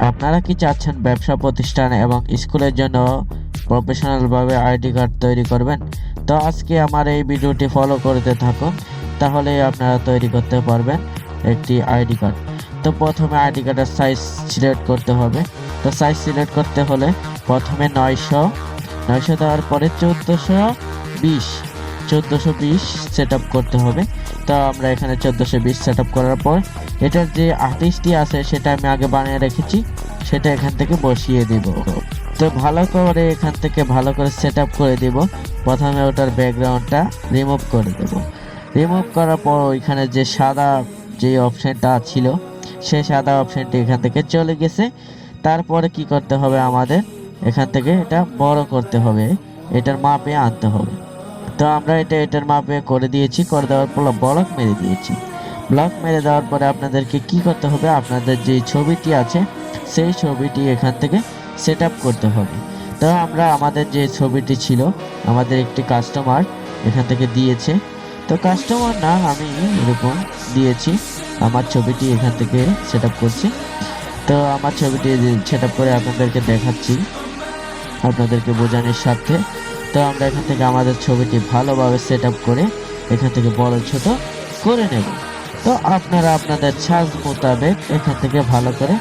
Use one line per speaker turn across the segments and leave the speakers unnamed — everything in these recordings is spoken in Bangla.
আপনারা কি চাচ্ছেন ব্যবসা প্রতিষ্ঠান এবং স্কুলের জন্য প্রফেশনালভাবে আইডি কার্ড তৈরি করবেন? তো আজকে আমার এই ভিডিওটি ফলো করতে থাকুন, তাহলেই আপনারা তৈরি করতে পারবেন একটি আইডি কার্ড। তো প্রথমে আইডি কার্ডের সাইজ সিলেক্ট করতে হবে। তো সাইজ সিলেক্ট করতে হলে প্রথমে 900 দেওয়ার পরে 1420 সেট আপ করতে হবে। তো আমরা এখানে 1420 সেট আপ করার পর এটার যে আর্টিস্টটি আছে সেটা আমি আগে বানিয়ে রেখেছি, সেটা এখান থেকে বসিয়ে দিব। তো ভালো করে এখান থেকে ভালো করে সেট আপ করে দিব। প্রথমে ওটার ব্যাকগ্রাউন্ডটা রিমুভ করে দেব। রিমুভ করার পর ওইখানে যে সাদা যে অপশনটা ছিল সেই সাদা অপশনটি এখান থেকে চলে গেছে। তারপরে কি করতে হবে, আমাদের এখান থেকে এটা বড় করতে হবে, এটার মাপে আনতে হবে। তো আমরা এটার মাপে করে দিয়েছি, করে দেওয়ার পর ব্লক মেরে দিয়েছি। ব্লক মেরে দেওয়ার পরে আপনাদেরকে কি করতে হবে, আপনাদের যে ছবিটি আছে সেই ছবিটি এখান থেকে সেট আপ করতে হবে। তো আমরা আমাদের যে ছবিটি ছিল আমাদের একটি কাস্টমার এখান থেকে দিয়েছে। তো কাস্টমার না, আমি এরকম দিয়েছি, আমার ছবিটি এখান থেকে সেট আপ করছি। তো আমার ছবিটি সেট আপ করে আপনাদেরকে দেখাচ্ছি, আপনাদেরকে বোঝানোর সাথে। তো আমরা এখান থেকে আমাদের ছবিটি ভালোভাবে সেট আপ করে এখান থেকে বড় ছোট করে নেব। তো আপনারা আপনাদের সাজ মোতাবেক এখান থেকে ভালো করে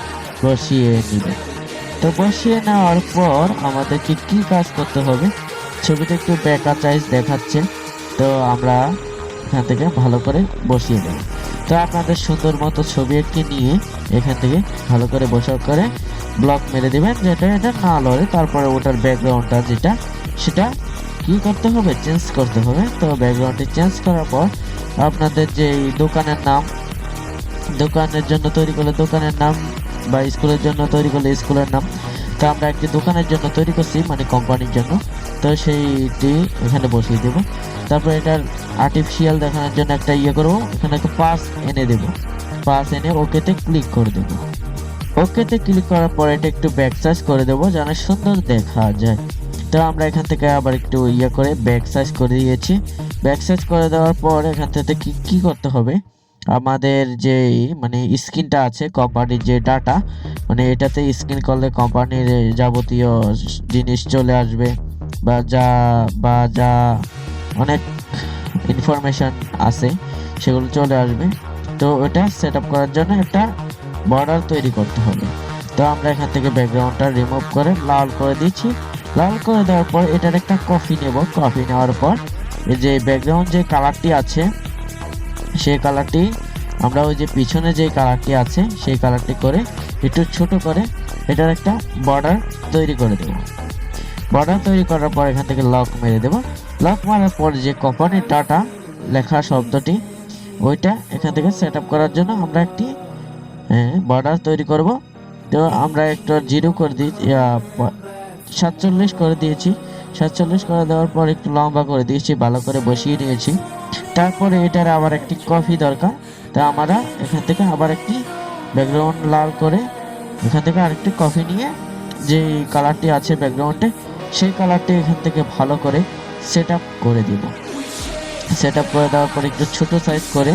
বসিয়ে নেবেন। তো বসিয়ে নেওয়ার পর আমাদেরকে কি কাজ করতে হবে, ছবিটা একটু ব্যাকা সাইজ দেখাচ্ছে, তো আমরা এখান থেকে ভালো করে বসিয়ে দেব। তো আপনাদের সুন্দর মতো ছবি একটি নিয়ে এখান থেকে ভালো করে বসা করে ব্লক মেরে দিবেন, যেটা এটা না লড়ে। তারপরে ওটার ব্যাকগ্রাউন্ডটা যেটা সেটা কি করতে হবে, চেঞ্জ করতে হবে। তো ব্যাকগ্রাউন্ডটি চেঞ্জ করার পর আপনাদের যে দোকানের নাম, দোকানের জন্য তৈরি করলে দোকানের নাম, বা স্কুলের জন্য তৈরি করলে স্কুলের নাম। তো আমরা একটি দোকানের জন্য তৈরি করছি, মানে কোম্পানির জন্য, তো সেইটি এখানে বসিয়ে দেব। তারপর এটার আর্টিফিশিয়াল দেখানোর জন্য একটা করবো, এখানে একটা পাস এনে দেব। পাস এনে ওকেতে ক্লিক করে দেব। ওকেতে ক্লিক করার পর এটা একটু ব্যাক সাইজ করে দেবো যেন সুন্দর দেখা যায়। তো আমরা এখান থেকে আবার একটু করে ব্যাক সাইজ করে দিয়েছি। ব্যাক সাইজ করে দেওয়ার পর এখান থেকে কি করতে হবে, আমাদের যে মানে স্ক্রিনটা আছে কোম্পানির যে ডাটা, মানে এটাতে স্ক্রিন করলে কোম্পানির যাবতীয় জিনিস চলে আসবে, বা যা অনেক ইনফরমেশন আছে সেগুলো চলে আসবে। তো ওটা সেট আপ করার জন্য একটা বর্ডার তৈরি করতে হবে। তো আমরা এখান থেকে ব্যাকগ্রাউন্ডটা রিমুভ করে লাল করে দিচ্ছি। লাল করে দেওয়ার পর এটার একটা কপি নেব। কপি নেওয়ার পর এই যে ব্যাকগ্রাউন্ড যে কালারটি আছে সেই কালারটি আমরা ওই যে পিছনে যে কালারটি আছে সেই কালারটি করে একটু ছোট করে এটার একটা বর্ডার তৈরি করে দেব। বর্ডার তৈরি করার পর এখান থেকে লক মেরে দেব। লক মারার পর যে কোম্পানির ডাটা লেখা শব্দটি ওইটা এখান থেকে সেট আপ করার জন্য আমরা একটি বর্ডার তৈরি করব। তো আমরা একটা 0 করে দিই, 47 করে দিয়েছি। 47 করে দেওয়ার পর একটু লম্বা করে দিয়েছি, ভালো করে বসিয়ে নিয়েছি। তারপরে এটার আবার একটি কপি দরকার। তা আমরা এখান থেকে আবার একটি ব্যাকগ্রাউন্ড লাল করে এখান থেকে আরেকটি কপি নিয়ে যে কালারটি আছে ব্যাকগ্রাউন্ডে সেই কালারটি এখান থেকে ভালো করে সেট আপ করে দিব। সেট আপ করে দেওয়ার পর একটু ছোট সাইজ করে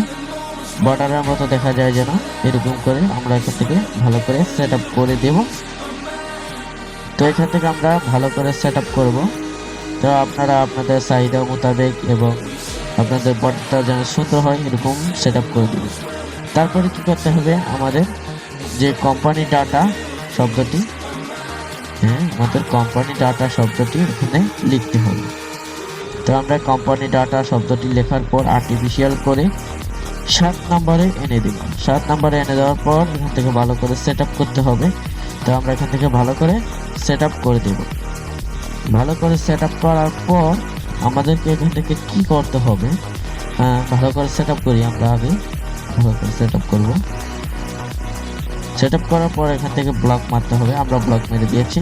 বর্ডারের মতো দেখা যায় যেন, এরকম করে আমরা এখান থেকে ভালো করে সেট আপ করে দেব। তো এখান থেকে আমরা ভালো করে সেট আপ করবো। তো আপনারা আপনাদের চাহিদা মোতাবেক এবং আপনাদের বর্ডারটা যেন সুন্দর হয় এরকম সেট আপ করে দেবেন। তারপরে কি করতে হবে, আমাদের যে কোম্পানি ডাটা শব্দটি, আমাদের কোম্পানি ডাটা শব্দটি এখানে লিখতে হবে। তো আমরা কোম্পানি ডাটা শব্দটি লেখার পর আর্টিফিশিয়াল করে 7 নম্বরে এনে দেব। 7 নম্বরে এনে দেওয়ার পর এখান থেকে ভালো করে সেট আপ করতে হবে। তো আমরা এখান থেকে ভালো করে সেট আপ করে দেব। ভালো করে সেট আপ করার পর আমাদেরকে এখান থেকে কি করতে হবে, ভালো করে সেট আপ করি। আমরা আগে ভালো করে সেট আপ করবো। সেট আপ করার পর এখান থেকে ব্লক মারতে হবে। আমরা ব্লক মেরে দিয়েছি।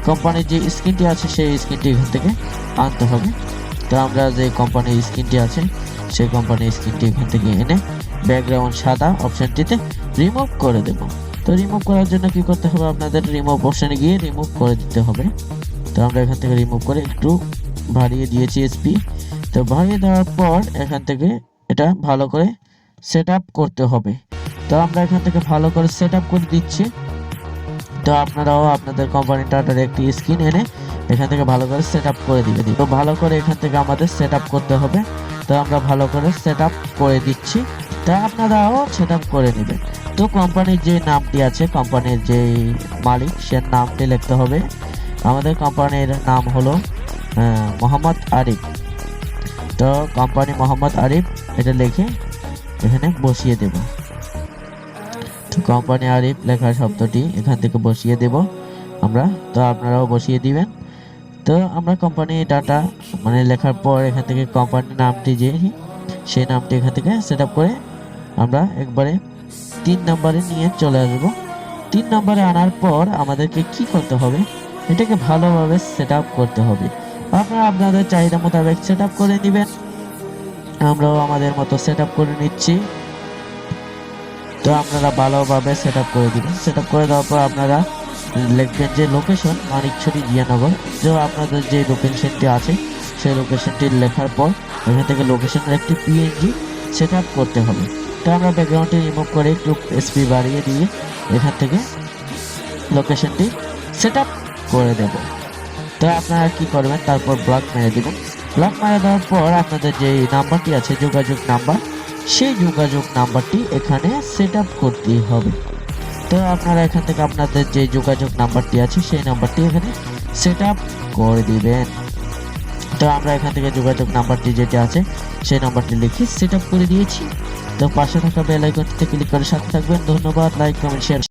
কোম্পানির যে স্ক্রিনটি আছে সেই স্ক্রিনটি এখান থেকে আনতে হবে। তো আমরা যে কোম্পানির স্ক্রিনটি আছে সেই কোম্পানির স্ক্রিনটি এখান থেকে এনে ব্যাকগ্রাউন্ড সাদা অপশনটিতে রিমুভ করে দেব। তো রিমুভ করার জন্য কি করতে হবে, আপনাদের রিমুভ অপশনে গিয়ে রিমুভ করে দিতে হবে। তো আমরা এখান থেকে রিমুভ করে একটু বাড়িয়ে দিয়েছি এসপি। তো বাড়িয়ে দেওয়ার পর এখান থেকে এটা ভালো করে সেট আপ করতে হবে। তো আমরা এখান থেকে ভালো করে সেট আপ করে দিচ্ছি। তো আপনারাও আপনাদের কোম্পানিটার একটি স্ক্রিন এনে এখান থেকে ভালো করে সেট আপ করে দিবেন। তো ভালো করে এখান থেকে আমাদের সেট আপ করতে হবে। তো আমরা ভালো করে সেট আপ করে দিচ্ছি, তা আপনারাও সেট আপ করে নেবেন। তো কোম্পানির যে নামটি আছে, কোম্পানির যে মালিক সে নামটি লিখতে হবে। আমাদের কোম্পানির নাম হলো মোহাম্মদ আরিফ। তো কোম্পানি মোহাম্মদ আরিফ এটা লিখে এখানে বসিয়ে দেব। তো কোম্পানি আরিফ লেখার শব্দটি এখান থেকে বসিয়ে দেব আমরা। তো আপনারাও বসিয়ে দিবেন। তো আমরা কোম্পানি ডাটা মানে লেখার পর এখান থেকে কোম্পানির নামটি যে সেই নামটি এখান থেকে সেট আপ করে আমরা একবারে 3 নম্বরে নিয়ে চলে আসব। 3 নম্বরে আনার পর আমাদেরকে কি করতে হবে, এটাকে ভালোভাবে সেট আপ করতে হবে। আপনারা আপনাদের চাহিদা মোতাবেক সেট আপ করে নেবেন। আমরাও আমাদের মতো সেট আপ করে নিচ্ছি। তো আপনারা ভালোভাবে সেট আপ করে দিবেন। সেট আপ করে দেওয়ার পর আপনারা লিখবেন যে লোকেশন মানিকছড়ি জিয়ানগর। যে আপনাদের যে লোকেশনটি আছে সেই লোকেশনটি লেখার পর এখান থেকে লোকেশনের একটি পিএনজি সেট আপ করতে হবে। তো আমরা ব্যাকগ্রাউন্ডটি রিমুভ করে একটু এসপি বাড়িয়ে দিয়ে এখান থেকে লোকেশনটি সেট আপ করে দেব। তো আপনারা কি করবেন, তারপর ব্লক মেরে দেবেন। ব্লক মেরে দেওয়ার পর আপনাদের যে নাম্বারটি আছে যোগাযোগ নাম্বার, সেই যোগাযোগ নাম্বারটি এখানে সেট আপ করতে হবে। তো আপনারা এখান থেকে আপনাদের যে যোগাযোগ নাম্বারটি আছে সেই নাম্বারটি এখানে সেট আপ করে দিবেন। তো আমরা এখান থেকে যোগাযোগ নাম্বারটি যেটা আছে সেই নাম্বারটি লিখে সেট আপ করে দিয়েছি। তো পাশে থাকা বেল আইকনটিতে ক্লিক করে সাথে থাকবেন। ধন্যবাদ। Like, comment, share.